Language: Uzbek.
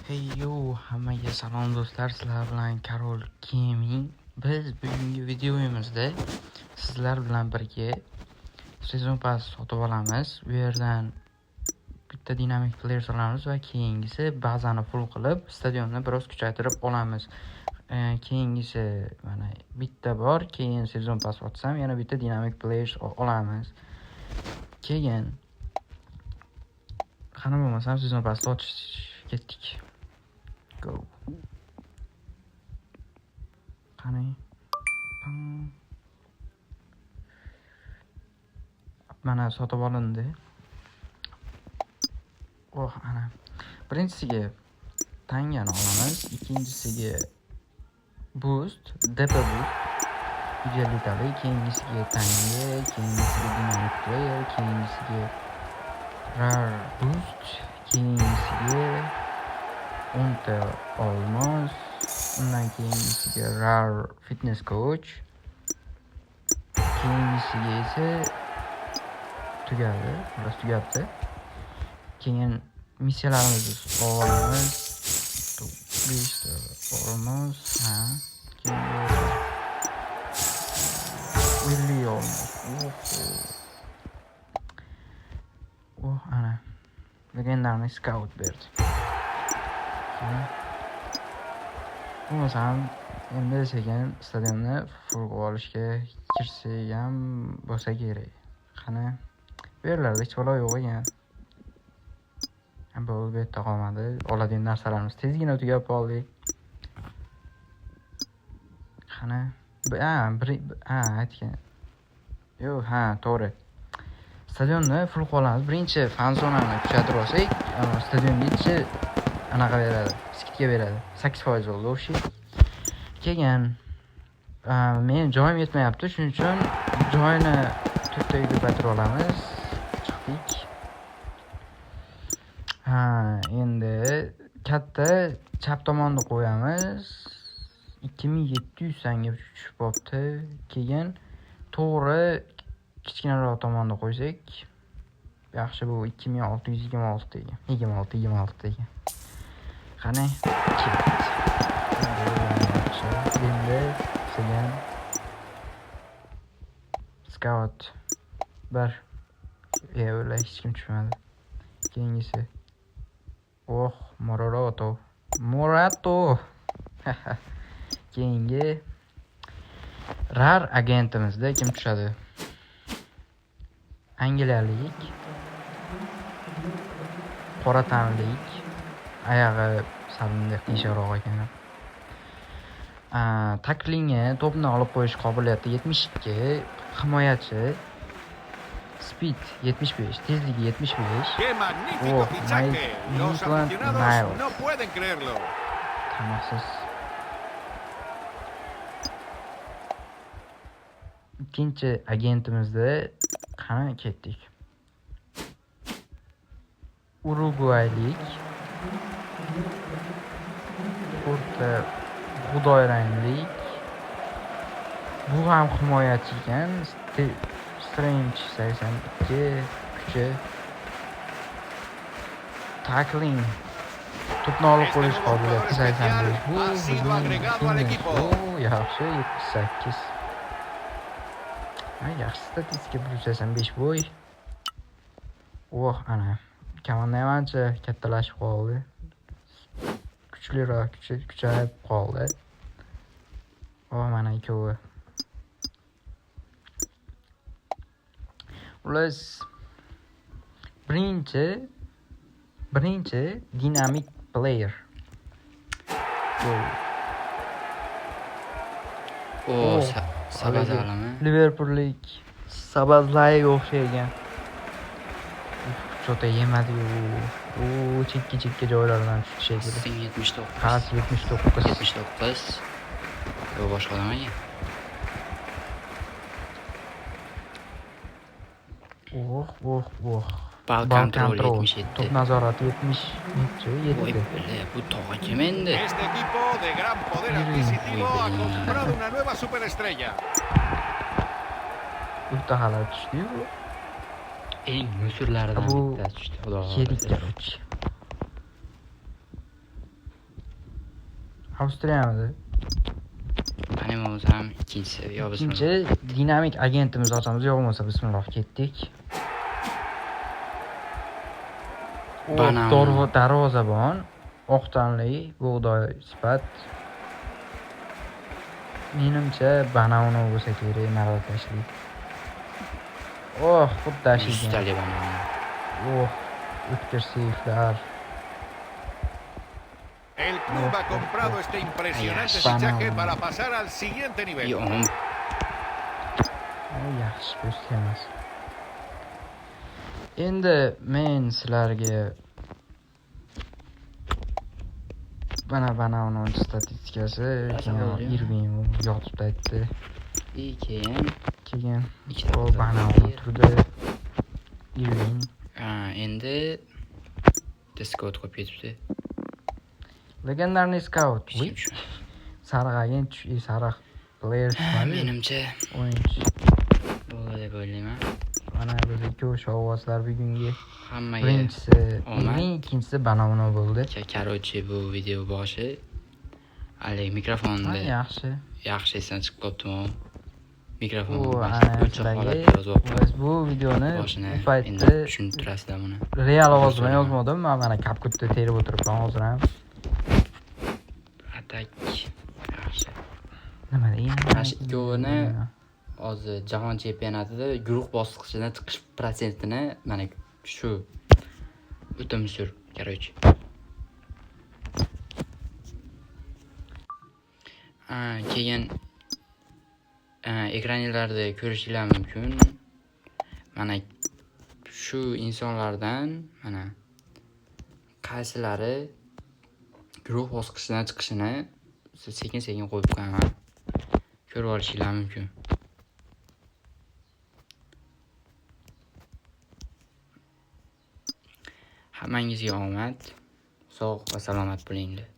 Hey hammaga salom do'stlar, sizlar bilan Karol Gaming. Biz bugungi videomizda sizlar bilan birga sezon pass sotib olamiz. Bu yerdan bitta dinamik player olamiz va keyingisi bazani full qilib, stadionni biroz kuchaytirib olamiz. Keyingisi mana bitta bor, keyin sezon pass sotsam yana bitta dinamik player olamiz. Keyin qani bo'lmasam sezon pass sotish ketdik. Go. Qani. Mana sotib olindi. Ana. Birinchisiga tangani olamiz, ikkinchisiga boost, DP boost. Ujelitali, keyingisiga tanga, keyingisiga dynamic player, keyingisiga rare boost, keyingisiga 10 ta olmos, undan keyingisiga rare fitness coach, keyingisiga esa tugadi, biroz tugabdi. Keyin missiyalarimizni olamiz. 5 ta olmos, keyin Willy olmos. Ana. Legendarniy scout berdi. Bo'lmasam endi sekin stadionni full olishga kirsa ham bo'lsa kerak. Qani bu yerlarda hech bola yo'q ekan. Bu yerda qolmadi. Oladigan narsalarimiz tezgina tugab qoldik. Qani aytgan. Yo'q, to'g'ri. Stadionni full qolamiz. Birinchi fan zonani kuchaytirib olsak, stadion ichi anaqa beradi, skidga beradi. 8% bo'ldi o'shi. Keyin men joyim yetmayapti, shuning uchun joyni 4 taga ko'paytirib olamiz. Chiqdik. Endi katta chap tomonni qo'yamiz. 2700 sanga tushib qolibdi. Keyin to'g'ri kichkinaroq tomonni qo'ysak, yaxshi, bu 2626 degan. 26 degan. Qani, endi sekin scout bir ular hech kim tushmadi. Keyingisi Morato. Keyingi rar agentimizda kim tushadi? Angliyalik, qora tanlik, oyog'i salindek qiyshaqroq ekan. Taklingni, to'pni olib qo'yish qobiliyati 72, himoyachi, speed 75, tezligi 75. ¡Qué magnífico fichaje! Los aficionados no pueden creerlo. Tamamsiz. Ikkinchi agentimizda qani ketdik. Urugvaylik, o'rta g'udoy ranglik. Bu ham himoyachi ekan. Strange 82, kuchi. Tackling, to'pni olib qo'yish qobiliyati 85. Bu yaxshi 78. Yaxshi statistika 85 bo'y. Ana. Komanda ham ancha kattalashib qoldi. Kuchliroq, kuchayib qoldi. Mana ikkovi. Ular birinchi dinamik player. Sabazalami? Liverpoollik Sabazlayga o'xshagan. Chota yemadi-yu. Chekka joylardan tushdi shekilli. 79. 79. Yo'q, boshqa odam ekan. Ball control 77. Top nazorati 77. Bu tog'a kim endi? Este equipo de gran poder adquisitivo ha comprado una nueva superestrella. Urtahalar tushdi-yu. Eng musurlaridan bu bittasi tushdi, xudo Yedik, xohlasa. короче. Avstriyamidi? Qani o'zi ham ikkinchisi yo Ikkinchi dinamik agentimiz ochamiz, yo'q bo'lmasa bismillah ketdik. Banan. Darvozabon, oq tanli, bug'doy sifat. Menimcha Banavno bo'lsa kerak, Marokashli. Xuddi ashilgan. Ustali banan. O'tkir seyflar. El club ha comprado este impresionante Ay, fichaje Banana. para pasar al siguiente nivel. Yo'q. Yaxshi po'st emas. Endi men sizlarga Banavno statistikasi, Irving yotib aytdi. Keyin Banavno turdi. Irving. Endi Discord qo'yib ketibdi. Legendarniy scout. Hech kim Sariq agent, sariq player chiqmadi. Menimcha O'yinchi. bo'ldi deb o'ylayman. Mana biz ikki shovvozlar bugungi. Hammaga Birinchisi omad. Irving, ikkinchisi Banavno bo'ldi. Короче, bu video boshi Alek mikrofonni Yaxshi. esdan chiqib qolibdi-mu. Mikrofonni Ana o'chib holatda yozib biz bu videoni boshini bu endi paytda tushuntirasizlar buni. real ovoz bilan yozmadim. Men mana CapCut'da terib o'tiribman hozir ham. Atak yaxshi. Nima deyman? Mana shu ikkovini hozir jahon chempionatida guruh bosqichidan chiqish prosentini mana shu o'ta musur, короче. Keyin ekranlarda ko'rishingiz mumkin. Mana shu insonlardan mana qaysilari guruh bosqichidan chiqishini sekin-sekin qo'yib qo'yaman. Ko'rib olishingiz mumkin. Hammangizga omad, sog' va salomat bo'linglar.